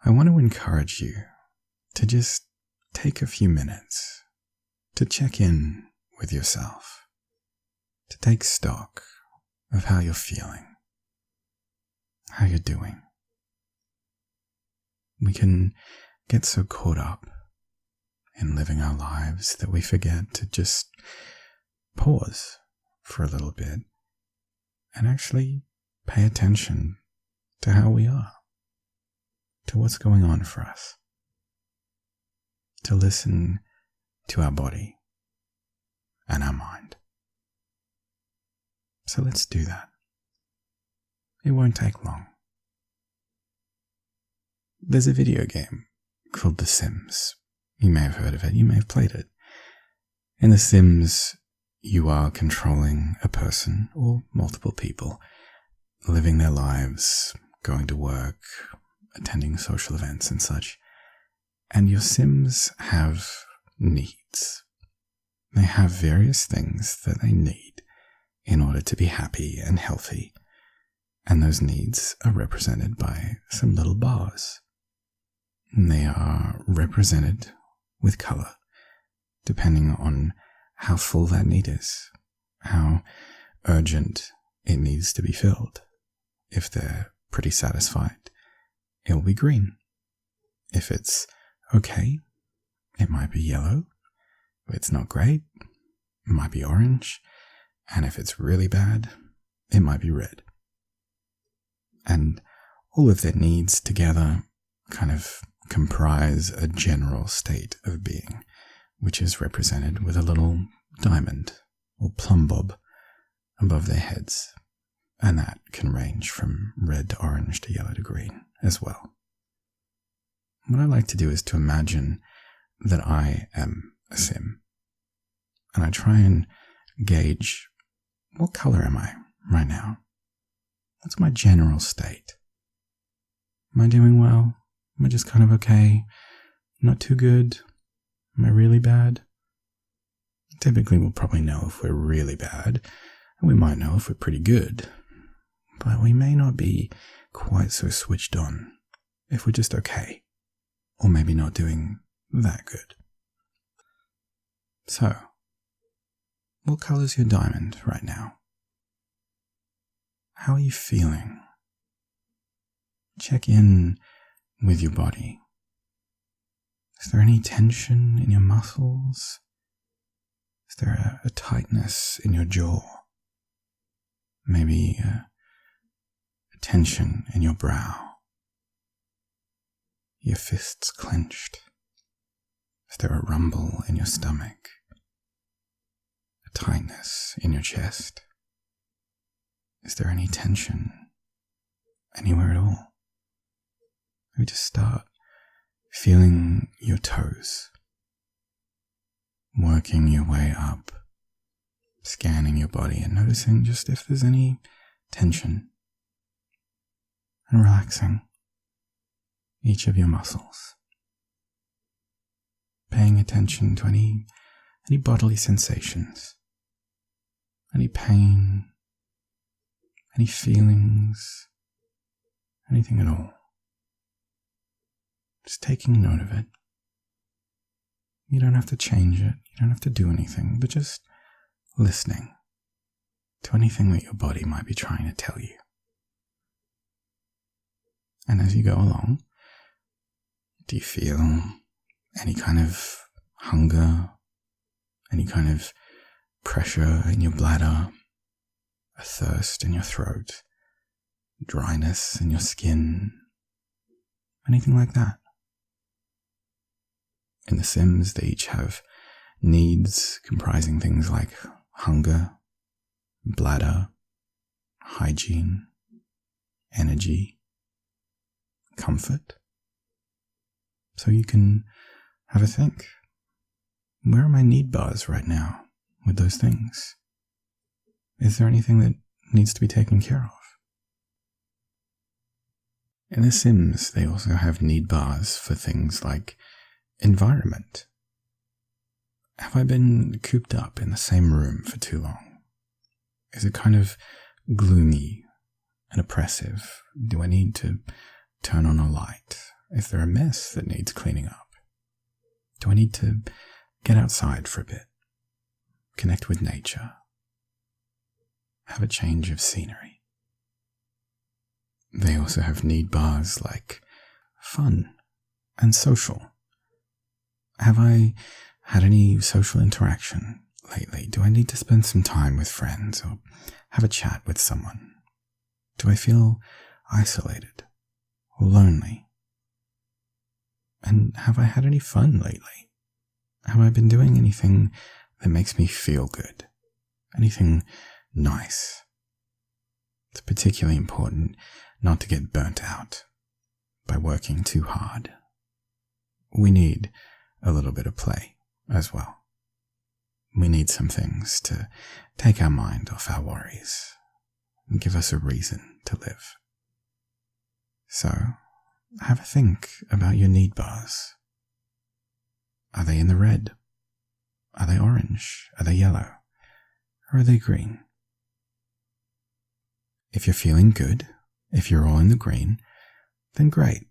I want to encourage you to just take a few minutes to check in with yourself, to take stock of how you're feeling, how you're doing. We can get so caught up in living our lives that we forget to just pause for a little bit and actually pay attention to how we are, to what's going on for us, to listen to our body and our mind. So let's do that. It won't take long. There's a video game called The Sims. You may have heard of it, you may have played it. In The Sims, you are controlling a person or multiple people, living their lives, going to work, attending social events and such. And your Sims have needs. They have various things that they need in order to be happy and healthy. And those needs are represented by some little bars. And they are represented with color, depending on how full that need is, how urgent it needs to be filled. If they're pretty satisfied, it will be green. If it's okay, it might be yellow. If it's not great, it might be orange. And if it's really bad, it might be red. And all of their needs together kind of comprise a general state of being, which is represented with a little diamond or plumb bob above their heads. And that can range from red to orange to yellow to green as well. What I like to do is to imagine that I am a Sim. And I try and gauge, what color am I right now? What's my general state? Am I doing well? Am I just kind of okay? Not too good? Am I really bad? Typically, we'll probably know if we're really bad, and we might know if we're pretty good. But we may not be quite so switched on if we're just okay, or maybe not doing that good. So, what color's your diamond right now? How are you feeling? Check in with your body. Is there any tension in your muscles? Is there a tightness in your jaw? Maybe a tension in your brow? Your fists clenched? Is there a rumble in your stomach? A tightness in your chest? Is there any tension anywhere at all? Maybe just start feeling your toes, working your way up, scanning your body and noticing just if there's any tension, and relaxing each of your muscles, paying attention to any bodily sensations, any pain, any feelings, anything at all. Just taking note of it. You don't have to change it. You don't have to do anything, but just listening to anything that your body might be trying to tell you. And as you go along, do you feel any kind of hunger, any kind of pressure in your bladder, a thirst in your throat, dryness in your skin, anything like that? In The Sims, they each have needs comprising things like hunger, bladder, hygiene, energy, comfort. So you can have a think. Where are my need bars right now with those things? Is there anything that needs to be taken care of? In The Sims, they also have need bars for things like environment. Have I been cooped up in the same room for too long? Is it kind of gloomy and oppressive? Do I need to turn on a light Is there a mess that needs cleaning up? Do I need to get outside for a bit? Connect with nature? Have a change of scenery? They also have need bars like fun and social. Have I had any social interaction lately? Do I need to spend some time with friends or have a chat with someone? Do I feel isolated or lonely? And have I had any fun lately? Have I been doing anything that makes me feel good? Anything nice? It's particularly important not to get burnt out by working too hard. We need a little bit of play as well. We need some things to take our mind off our worries and give us a reason to live. So, have a think about your need bars. Are they in the red? Are they orange? Are they yellow? Or are they green? If you're feeling good, if you're all in the green, then great.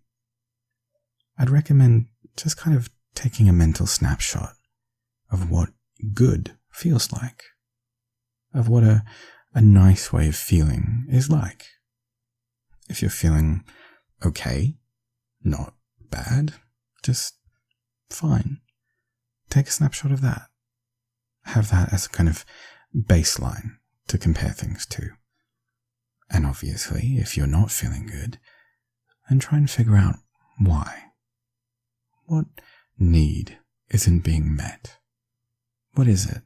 I'd recommend just kind of taking a mental snapshot of what good feels like, of what a nice way of feeling is like. If you're feeling okay, not bad, just fine, take a snapshot of that. Have that as a kind of baseline to compare things to. And obviously, if you're not feeling good, then try and figure out why. What need isn't being met? What is it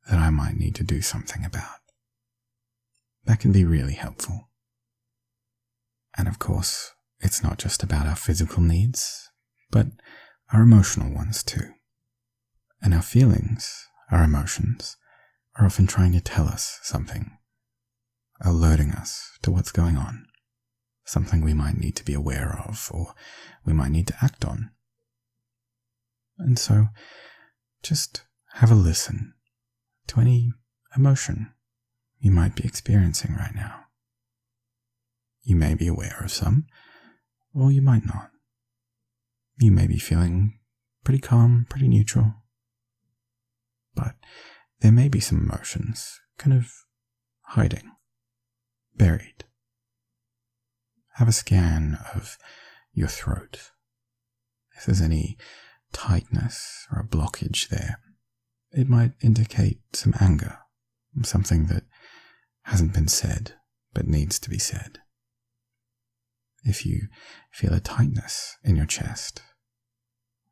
that I might need to do something about? That can be really helpful. And of course, it's not just about our physical needs, but our emotional ones too. And our feelings, our emotions, are often trying to tell us something, alerting us to what's going on, something we might need to be aware of or we might need to act on. And so, just have a listen to any emotion you might be experiencing right now. You may be aware of some, or you might not. You may be feeling pretty calm, pretty neutral, but there may be some emotions kind of hiding, buried. Have a scan of your throat. If there's any tightness or a blockage there, it might indicate some anger, something that hasn't been said but needs to be said. If you feel a tightness in your chest,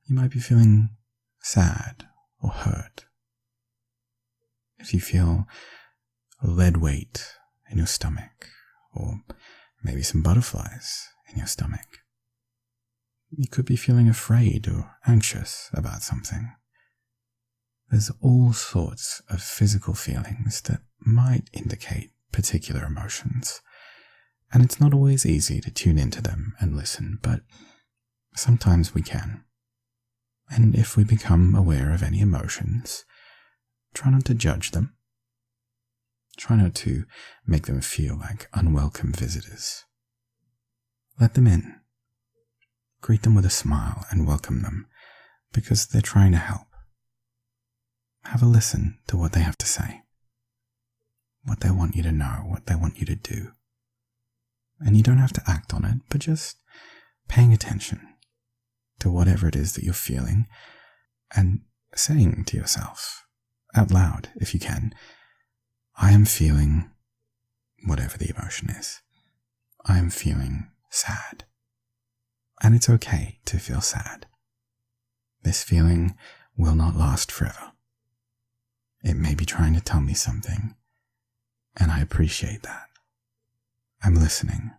you might be feeling sad or hurt. If you feel a lead weight in your stomach, or maybe some butterflies in your stomach, you could be feeling afraid or anxious about something. There's all sorts of physical feelings that might indicate particular emotions, and it's not always easy to tune into them and listen, but sometimes we can. And if we become aware of any emotions, try not to judge them. Try not to make them feel like unwelcome visitors. Let them in. Greet them with a smile and welcome them, because they're trying to help. Have a listen to what they have to say, what they want you to know, what they want you to do. And you don't have to act on it, but just paying attention to whatever it is that you're feeling and saying to yourself, out loud if you can, I am feeling whatever the emotion is. I am feeling sad. And it's okay to feel sad. This feeling will not last forever. It may be trying to tell me something, and I appreciate that. I'm listening.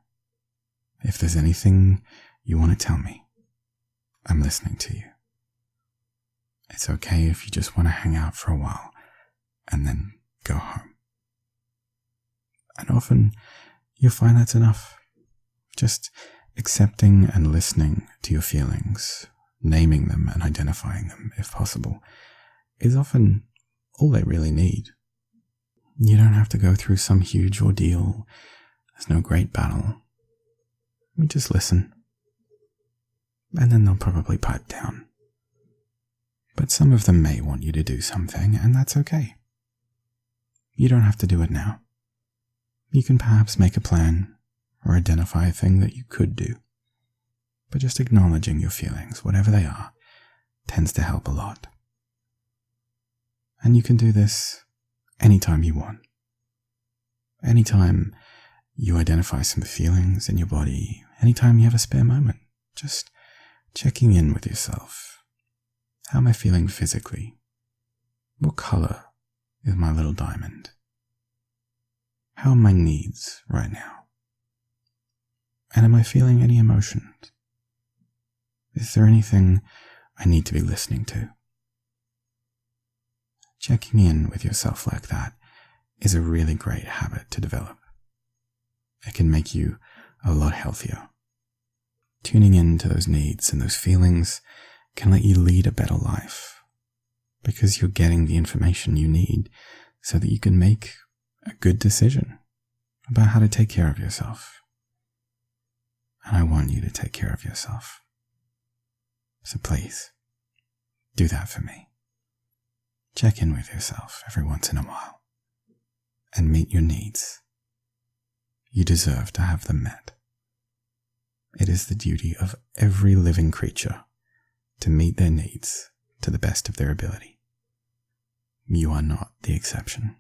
If there's anything you want to tell me, I'm listening to you. It's okay if you just want to hang out for a while and then go home. And often you'll find that's enough. Just accepting and listening to your feelings, naming them and identifying them if possible, is often all they really need. You don't have to go through some huge ordeal. There's no great battle. You just listen. and then they'll probably pipe down. But some of them may want you to do something, and that's okay. You don't have to do it now. You can perhaps make a plan or identify a thing that you could do. But just acknowledging your feelings, whatever they are, tends to help a lot. And you can do this anytime you want. Anytime you identify some feelings in your body, anytime you have a spare moment, just checking in with yourself. How am I feeling physically? What color is my little diamond? How are my needs right now? And am I feeling any emotions? Is there anything I need to be listening to? Checking in with yourself like that is a really great habit to develop. It can make you a lot healthier. Tuning in to those needs and those feelings can let you lead a better life because you're getting the information you need so that you can make a good decision about how to take care of yourself. And I want you to take care of yourself. So please, do that for me. Check in with yourself every once in a while and meet your needs. You deserve to have them met. It is the duty of every living creature to meet their needs to the best of their ability. You are not the exception.